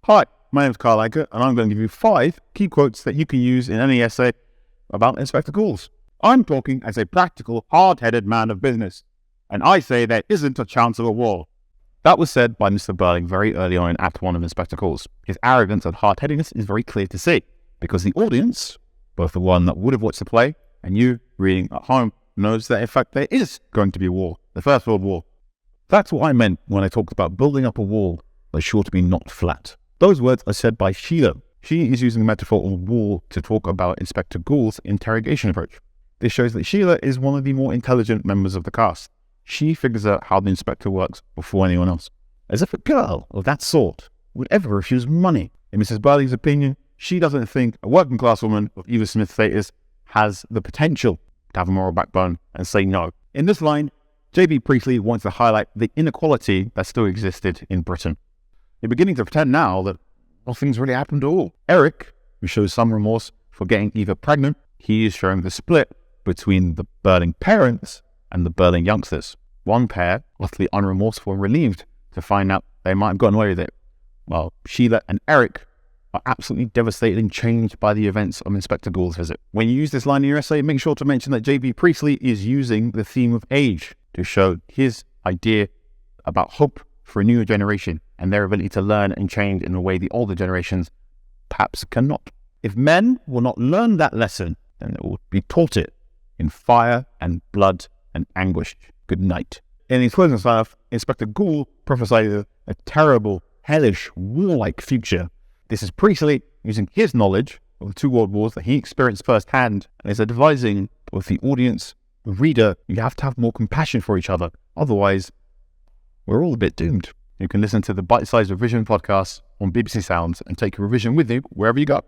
Hi, my name is Carl Anker, and I'm going to give you 5 key quotes that you can use in any essay about Inspector Calls. I'm talking as a practical, hard-headed man of business, and I say there isn't a chance of a war. That was said by Mr. Burling very early on in Act 1 of Inspector Calls. His arrogance and hard-headedness is very clear to see, because the audience, both the one that would have watched the play and you reading at home, knows that in fact there is going to be a war, the First World War. That's what I meant when I talked about building up a wall that's sure to be knocked flat. Those words are said by Sheila. She is using the metaphor of wall to talk about Inspector Gould's interrogation approach. This shows that Sheila is one of the more intelligent members of the cast. She figures out how the inspector works before anyone else. As if a girl of that sort would ever refuse money. In Mrs. Burling's opinion, she doesn't think a working class woman of Eva Smith's status has the potential to have a moral backbone and say no. In this line, J.B. Priestley wants to highlight the inequality that still existed in Britain. You're beginning to pretend now that nothing's really happened at all. Eric, who shows some remorse for getting Eva pregnant, he is showing the split between the Burling parents and the Burling youngsters. One pair, utterly unremorseful and relieved to find out they might have gotten away with it, while Sheila and Eric are absolutely devastated and changed by the events of Inspector Gould's visit. When you use this line in your essay, make sure to mention that J.B. Priestley is using the theme of age to show his idea about hope for a newer generation and their ability to learn and change in a way the older generations perhaps cannot. If men will not learn that lesson, then they will be taught it in fire and blood and anguish. Good night. In his closing sign-off, Inspector Gould prophesied a terrible, hellish, warlike future. This is Priestley using his knowledge of the 2 world wars that he experienced firsthand and is advising both the audience, the reader, you have to have more compassion for each other. Otherwise, we're all a bit doomed. You can listen to the Bite-Sized Revision podcast on BBC Sounds and take your revision with you wherever you go.